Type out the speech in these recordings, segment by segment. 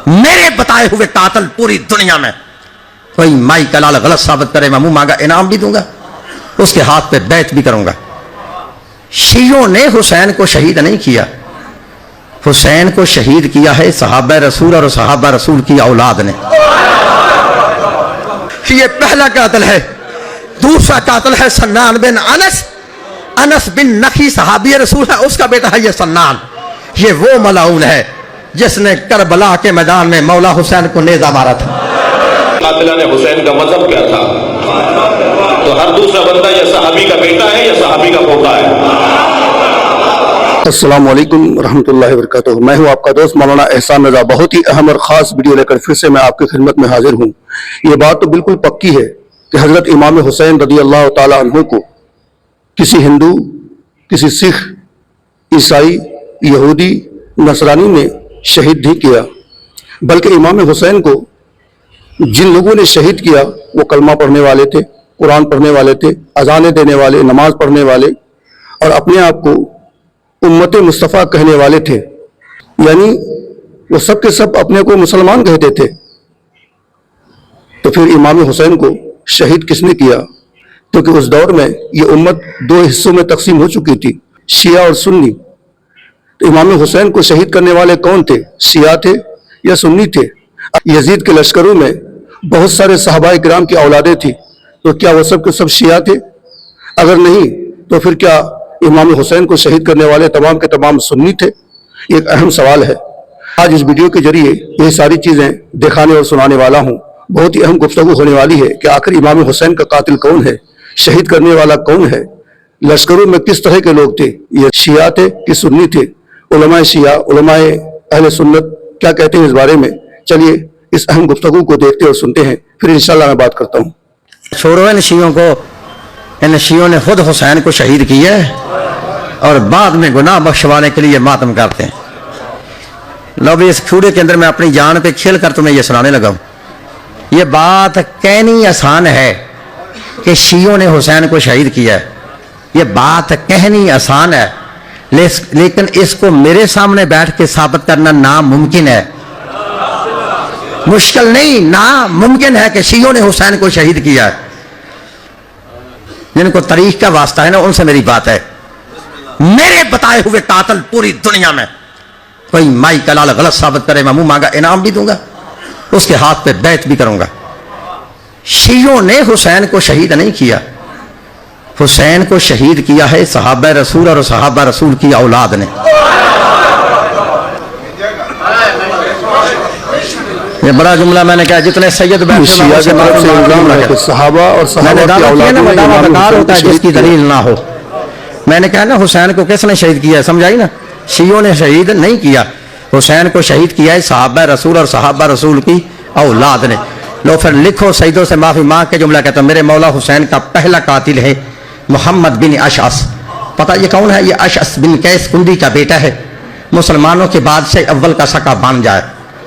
میرے بتائے ہوئے قاتل پوری دنیا میں کوئی مائی کا لال غلط ثابت کرے میں منہ مانگا انعام بھی دوں گا، اس کے ہاتھ پہ بیعت بھی کروں گا۔ شیعوں نے حسین کو شہید نہیں کیا، حسین کو شہید کیا ہے صحابہ رسول اور صحابہ رسول کی اولاد نے۔ یہ پہلا قاتل ہے۔ دوسرا قاتل ہے سنان بن انس، انس بن نخی صحابی رسول ہے، اس کا بیٹا ہے یہ سنان۔ یہ وہ ملعون ہے جس نے کربلا کے میدان میں مولا حسین کو نیزہ مارا تھا۔ قاتلہ نے حسین کا مذہب کیا تھا؟ تو ہر دوسرا بندہ یا صحابی کا بیٹا ہے یا صحابی کا پوتا ہے۔ السلام علیکم ورحمۃ اللہ وبرکاتہ۔ میں ہوں آپ کا دوست مولانا احسان رضا۔ بہت ہی اہم اور خاص ویڈیو لے کر پھر سے میں آپ کی خدمت میں حاضر ہوں۔ یہ بات تو بالکل پکی ہے کہ حضرت امام حسین رضی اللہ تعالی عنہ کو کسی ہندو، کسی سکھ، عیسائی، یہودی، نصرانی نے شہید نہیں کیا، بلکہ امام حسین کو جن لوگوں نے شہید کیا وہ کلمہ پڑھنے والے تھے، قرآن پڑھنے والے تھے، اذانیں دینے والے، نماز پڑھنے والے، اور اپنے آپ کو امت مصطفیٰ کہنے والے تھے۔ یعنی وہ سب کے سب اپنے کو مسلمان کہتے تھے۔ تو پھر امام حسین کو شہید کس نے کیا؟ کیونکہ اس دور میں یہ امت دو حصوں میں تقسیم ہو چکی تھی، شیعہ اور سنی۔ تو امام حسین کو شہید کرنے والے کون تھے؟ شیعہ تھے یا سنی تھے؟ یزید کے لشکروں میں بہت سارے صحابہ کرام کی اولادیں تھیں، تو کیا وہ سب کے سب شیعہ تھے؟ اگر نہیں تو پھر کیا امام حسین کو شہید کرنے والے تمام کے تمام سنی تھے؟ یہ ایک اہم سوال ہے۔ آج اس ویڈیو کے ذریعے یہ ساری چیزیں دکھانے اور سنانے والا ہوں۔ بہت ہی اہم گفتگو ہونے والی ہے کہ آخر امام حسین کا قاتل کون ہے، شہید کرنے والا کون ہے، لشکروں میں کس طرح کے لوگ تھے، یہ شیعہ تھے کہ سنی تھے، علماء شیعہ، علماء اہل سنت کیا کہتے ہیں اس بارے میں۔ چلیے اس اہم گفتگو کو دیکھتے اور سنتے ہیں، پھر انشاءاللہ میں بات کرتا ہوں۔ چھوڑو ان شیعوں کو، ان شیعوں نے خود حسین کو شہید کیا ہے اور بعد میں گناہ بخشوانے کے لیے ماتم کرتے ہیں۔ لو بھی اس کھوڑے کے اندر میں اپنی جان پہ کھیل کر تمہیں یہ سنانے لگا ہوں۔ یہ بات کہنی آسان ہے کہ شیعوں نے حسین کو شہید کیا ہے، یہ بات کہنی آسان ہے، لیکن اس کو میرے سامنے بیٹھ کے ثابت کرنا ناممکن ہے۔ مشکل نہیں، ناممکن ہے کہ شیعوں نے حسین کو شہید کیا ہے۔ جن کو تاریخ کا واسطہ ہے نا، ان سے میری بات ہے۔ میرے بتائے ہوئے قاتل پوری دنیا میں کوئی مائی کا لال غلط ثابت کرے میں منہ مانگا انعام بھی دوں گا، اس کے ہاتھ پہ بیعت بھی کروں گا۔ شیعوں نے حسین کو شہید نہیں کیا، حسین کو شہید کیا ہے صحابہ رسول اور صحابہ رسول کی اولاد نے۔ یہ بڑا جملہ میں نے کہا، جتنے سید بیٹھے شیعہ کی طرف سے الزام ہے کہ صحابہ اور صحابہ کی اولاد میں دعویٰ ہوتا ہے جس کی دلیل نہ ہو۔ میں نے کہا نا حسین کو کس نے شہید کیا ہے، سمجھائی نا؟ شیعوں نے شہید نہیں کیا، حسین کو شہید کیا ہے صحابہ رسول اور صحابہ رسول کی اولاد نے۔ لو پھر لکھو سیدوں سے معافی مانگ کے جملہ کہتا ہوں، میرے مولا حسین کا پہلا قاتل ہے محمد بن اشعث۔ پتہ یہ کون ہے؟ یہ اشعث بن قیس کندی کا بیٹا ہے، مسلمانوں کے بعد سے اول کا سکا بن جائے۔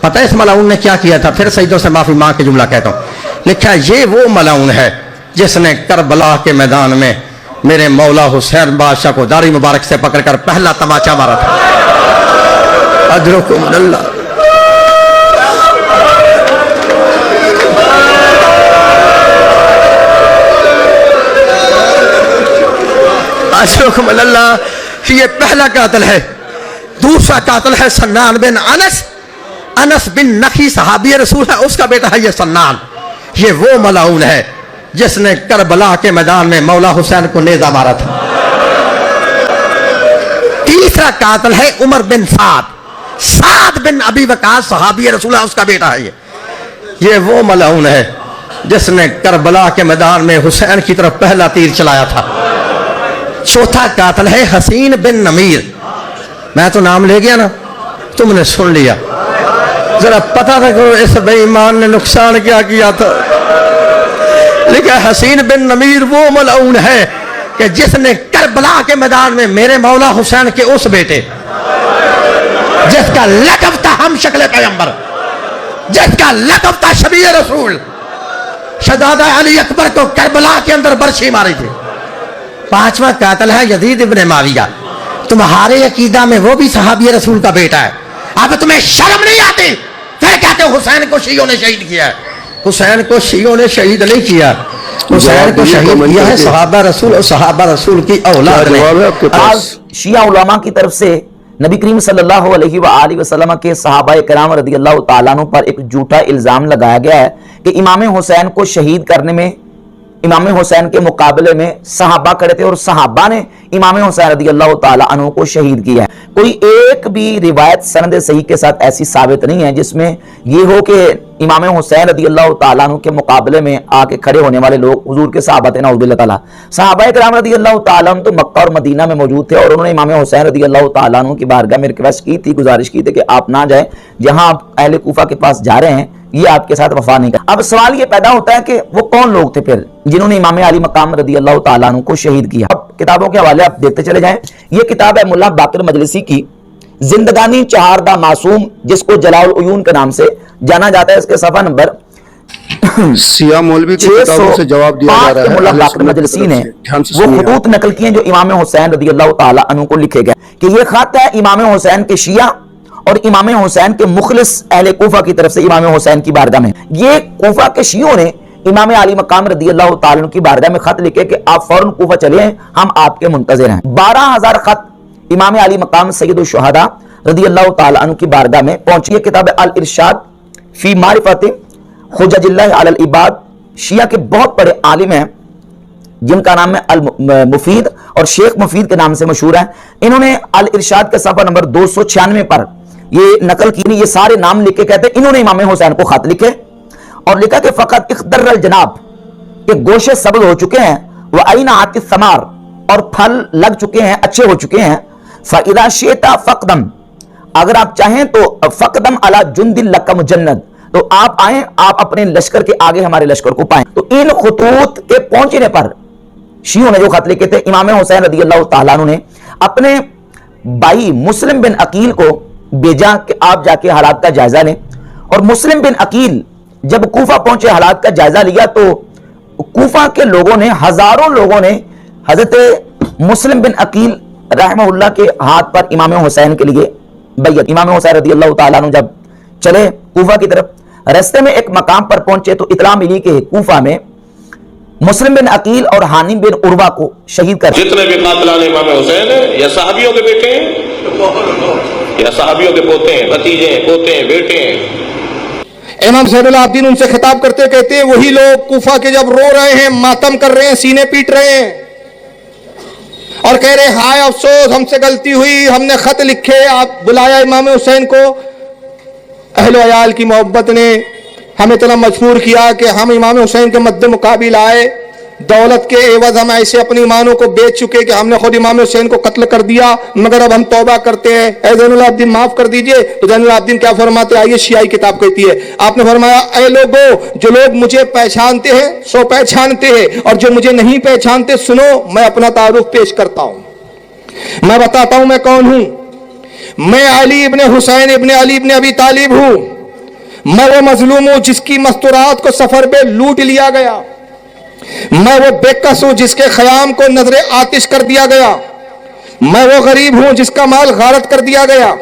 پتہ ہے اس ملعون نے کیا کیا تھا؟ پھر سیدوں سے معافی مانگ کے جملہ کہتا ہوں، لکھا یہ وہ ملعون ہے جس نے کربلا کے میدان میں میرے مولا حسین بادشاہ کو داڑھی مبارک سے پکڑ کر پہلا تماچا مارا تھا۔ اجرکم اللہ، اجرکم اللہ۔ یہ پہلا قاتل ہے۔ دوسرا قاتل ہے سنان بن انس، انس بن نخی صحابی رسول ہے، اس کا بیٹا ہے یہ سنان۔ یہ وہ ملعون ہے جس نے کربلا کے میدان میں مولا حسین کو نیزہ مارا تھا۔ تیسرا قاتل ہے عمر بن سعد، سعد بن ابی وقاص صحابی رسول ہے، اس کا بیٹا ہے یہ وہ ملعون ہے جس نے کربلا کے میدان میں حسین کی طرف پہلا تیر چلایا تھا۔ چوتھا قاتل ہے حسین بن نمیر۔ میں تو نام لے گیا نا، تم نے سن لیا، ذرا پتہ تھا کہ اس بے ایمان نے نقصان کیا کیا تھا۔ لیکن حسین بن نمیر وہ ملعون ہے کہ جس نے کربلا کے میدان میں میرے مولا حسین کے اس بیٹے جس کا لقب تھا ہم شکل پیغمبر، جس کا لقب تھا شبیہ رسول، شہزادہ علی اکبر کو کربلا کے اندر برچھی ماری تھی۔ پانچواں قاتل ہے یزید ابن معاویہ۔ تمہارے عقیدہ میں وہ بھی صحابی رسول کا بیٹا ہے، اب تمہیں شرم نہیں آتی؟ پھر کیا کہ حسین کو شیعوں نے شہید کیا ہے. حسین کو شیعوں نے شہید نہیں کیا, حسین کو شہید کیا ہے صحابہ رسول, اور صحابہ رسول کی اولاد نے. آج شیعہ علماء کی طرف سے نبی کریم صلی اللہ علیہ وآلہ وسلم کے صحابہ کرام رضی اللہ تعالیٰ عنہ پر ایک جھوٹا الزام لگایا گیا ہے کہ امام حسین کو شہید کرنے میں امام حسین کے مقابلے میں صحابہ کھڑے تھے اور صحابہ نے امام حسین رضی اللہ تعالیٰ عنہ کو شہید کیا ہے. کوئی ایک بھی روایت سند صحیح کے ساتھ ایسی ثابت نہیں ہے جس میں یہ ہو کہ امام حسین رضی اللہ تعالیٰ عنہ کے مقابلے میں آ کے کھڑے ہونے والے لوگ حضور کے صحابہ تھے. نعوذ باللہ تعالیٰ. صحابہ کرام رضی اللہ تعالیٰ عنہ تو مکہ اور مدینہ میں موجود تھے اور انہوں نے امام حسین رضی اللہ تعالیٰ عنہ کی بارگاہ میں ریکویسٹ کی تھی, گزارش کی تھی کہ آپ نہ جائیں, جہاں آپ اہل کوفہ کے پاس جا رہے ہیں یہ آپ کے ساتھ وفا نہیں کر. اب سوال یہ پیدا ہوتا ہے کہ وہ کون لوگ تھے پھر جنہوں نے امام علی مقام رضی اللہ تعالیٰ عنہ کو شہید کیا. اب کتابوں کے حوالے آپ دیکھتے چلے جائیں. یہ کتاب ہے ملا باقر مجلسی کی زندگانی چہاردہ معصوم, جس کو جلال العیون کے نام سے جانا جاتا ہے. اس کے صفحہ نمبر سیاہ مولوی کی کتابوں سے جواب دیا جا رہا ہے. ملا باقر مجلسی نے وہ خطوط نقل کیے جو امام حسین رضی اللہ تعالیٰ عنہ کو لکھے گئے کہ یہ خط ہے امام حسین کے شیعہ اور امام حسین کے مخلص اہل کوفہ کی طرف سے امام حسین کی بارگاہ میں. یہ کوفہ کے شیعوں نے امام علی مقام رضی اللہ تعالیٰ عنہ کی بارگاہ میں خط لکھے کہ آپ فوراً کوفہ چلے ہیں, ہم آپ کے منتظر ہیں. 12,000 خط امام علی مقام سید الشہداء رضی اللہ تعالیٰ عنہ کی بارگاہ میں پہنچی. کتاب الارشاد فی معرفت حجج اللہ علی العباد, شیعہ کے بہت بڑے عالم ہیں جن کا نام ہے المفید اور شیخ مفید کے نام سے مشہور ہے. انہوں نے الارشاد کے صفحہ نمبر 296 پر یہ نقل کی, یہ سارے نام لکھ کے کہتے ہیں انہوں نے امام حسین کو خط لکھے اور لکھا کہ فقط اخضر الجناب, کہ گوشے سبز ہو چکے ہیں, وَأَيْنَ عَتِ الثَّمَارِ, اور پھل لگ چکے ہیں, اچھے ہو چکے ہیں. فَإِذَا شِئْتَ فَقْدَمْ, اگر آپ چاہیں تو فَقْدَمْ عَلَى جُنْدٍ لَكَ مُجَنَّدٍ, تو آپ آئیں, آپ اپنے لشکر کے آگے ہمارے لشکر کو پائیں. تو ان خطوط کے پہنچنے پر شیعوں نے جو خط لکھے تھے, امام حسین رضی اللہ تعالیٰ عنہ نے اپنے بھائی مسلم بن عقیل کو بھیجا کہ آپ جا کے حالات کا جائزہ لیں. اور مسلم بن عقیل جب کوفہ پہنچے, حالات کا جائزہ لیا, تو کوفہ کے لوگوں نے, ہزاروں لوگوں نے حضرت مسلم بن عقیل رحمہ اللہ کے ہاتھ پر امام حسین کے لیے بیعت. امام حسین رضی اللہ تعالیٰ عنہ جب چلے کوفہ کی طرف, رستے میں ایک مقام پر پہنچے تو اطلاع ملی کہ کوفہ میں مسلم بن عقیل اور حانم بن عروہ کو شہید کر. جتنے بھی قاتلان امام حسین ہیں یا صحابیوں کے بیٹے ہیں یا صحابیوں کے پوتے ہیں, بھتیجے ہیں, پوتے ہیں, بیٹے ہیں. امام زین العابدین ان سے خطاب کرتے کہتے ہیں وہی لوگ کوفہ کے جب رو رہے ہیں, ماتم کر رہے ہیں, سینے پیٹ رہے ہیں اور کہہ رہے ہائے افسوس ہم سے غلطی ہوئی, ہم نے خط لکھے, آپ بلایا امام حسین کو, اہل و عیال کی محبت نے ہمیں اتنا مجبور کیا کہ ہم امام حسین کے مد مقابل آئے, دولت کے عوض ہم ایسے اپنی ایمانوں کو بیچ چکے کہ ہم نے خود امام حسین کو قتل کر دیا, مگر اب ہم توبہ کرتے ہیں, اے زین العابدین معاف کر دیجئے. تو زین العابدین کیا فرماتے ہیں, آئیے شیعی کتاب کہتی ہے, آپ نے فرمایا اے لوگو, جو لوگ مجھے پہچانتے ہیں سو پہچانتے ہیں, اور جو مجھے نہیں پہچانتے سنو, میں اپنا تعارف پیش کرتا ہوں, میں بتاتا ہوں میں کون ہوں. میں علی ابن حسین ابن علی ابن ابی طالب ہوں. میں وہ مظلوم ہوں جس کی مستورات کو سفر پہ لوٹ لیا گیا. میں وہ بے کس ہوں جس کے خیام کو نظر آتش کر دیا گیا. میں وہ غریب ہوں جس کا مال غارت کر دیا گیا.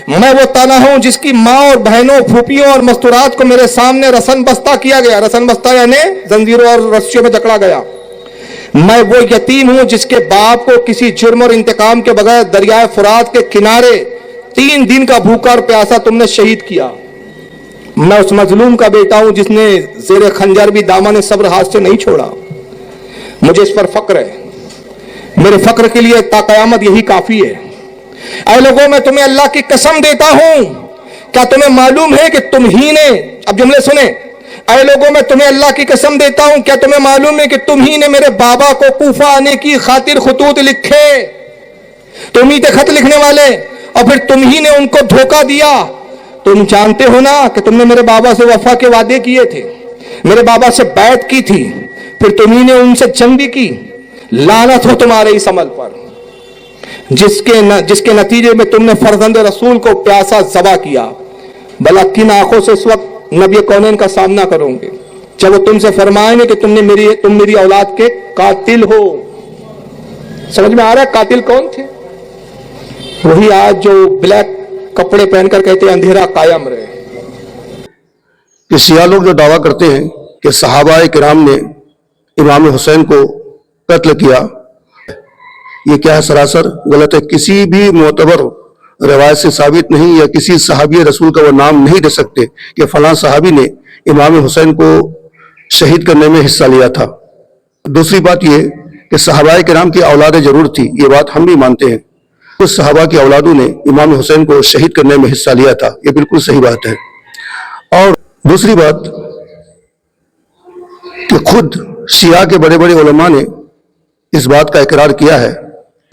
میں وہ تنہا ہوں جس کی ماں اور بہنوں, پھوپھیوں اور مستورات کو میرے سامنے رسن بستہ کیا گیا. رسن بستہ یعنی زنجیروں اور رسیوں میں جکڑا گیا. میں وہ یتیم ہوں جس کے باپ کو کسی جرم اور انتقام کے بغیر دریائے فرات کے کنارے 3 دن کا بھوکا اور پیاسا تم نے شہید کیا. میں اس مظلوم کا بیٹا ہوں جس نے زیر خنجر بھی دامن صبر ہاتھ سے نہیں چھوڑا. مجھے اس پر فخر ہے, میرے فخر کے لیے تا قیامت یہی کافی ہے. اے لوگوں, میں تمہیں اللہ کی قسم دیتا ہوں, کیا تمہیں معلوم ہے کہ تم ہی نے, اب جملے سنیں, اے لوگوں میں تمہیں اللہ کی قسم دیتا ہوں, کیا تمہیں معلوم ہے کہ تم ہی نے میرے بابا کو کوفہ آنے کی خاطر خطوط لکھے, تم ہی تھے خط لکھنے والے, اور پھر تم ہی نے ان کو دھوکہ دیا. تم جانتے ہو نا کہ تم نے میرے بابا سے وفا کے وعدے کیے تھے, میرے بابا سے بیعت کی تھی, پھر تم ہی نے ان سے جنگ بھی کی. لعنت ہو تمہارے اس عمل پر جس کے نتیجے میں تم نے فرزند رسول کو پیاسا ذبح کیا. بھلا کن آنکھوں سے اس وقت نبی کونین کا سامنا کرو گے جب وہ تم سے فرمائیں گے کہ تم میری اولاد کے قاتل ہو. سمجھ میں آ رہا ہے قاتل کون تھے؟ وہی آج جو بلیک کپڑے پہن کر کہتے ہیں اندھیرا قائم رہے. کہ شیعہ لوگ جو دعویٰ کرتے ہیں کہ صحابہ کرام نے امام حسین کو قتل کیا، یہ کیا ہے؟ سراسر غلط ہے۔ کسی بھی معتبر روایت سے ثابت نہیں، یا کسی صحابی رسول کا وہ نام نہیں دے سکتے کہ فلاں صحابی نے امام حسین کو شہید کرنے میں حصہ لیا تھا۔ دوسری بات یہ کہ صحابہ کرام کی اولادیں ضرور تھی، یہ بات ہم بھی مانتے ہیں، کچھ صحابہ کی اولادوں نے امام حسین کو شہید کرنے میں حصہ لیا تھا، یہ بالکل صحیح بات ہے۔ اور دوسری بات کہ خود شیعہ کے بڑے بڑے علماء نے اس بات کا اقرار کیا ہے۔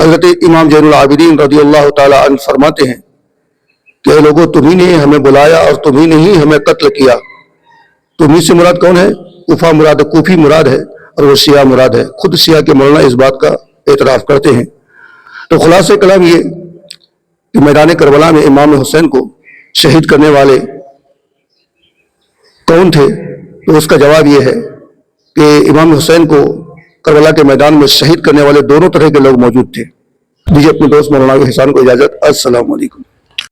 حضرت امام زین العابدین رضی اللہ تعالی عنہ فرماتے ہیں کہ اے لوگوں، تمہیں نے ہمیں بلایا اور تمہیں نے ہی ہمیں قتل کیا۔ تمہیں سے مراد کون ہے؟ کوفہ مراد ہے، کوفی مراد ہے، اور وہ شیعہ مراد ہے۔ خود شیعہ کے مولانا اس بات کا اعتراف کرتے ہیں۔ تو خلاصہ کلام یہ کہ میدان کربلا میں امام حسین کو شہید کرنے والے کون تھے؟ تو اس کا جواب یہ ہے کہ امام حسین کو کربلا کے میدان میں شہید کرنے والے دونوں طرح کے لوگ موجود تھے۔ دیجیے اپنے دوست مولانا احسان کو اجازت۔ السلام علیکم۔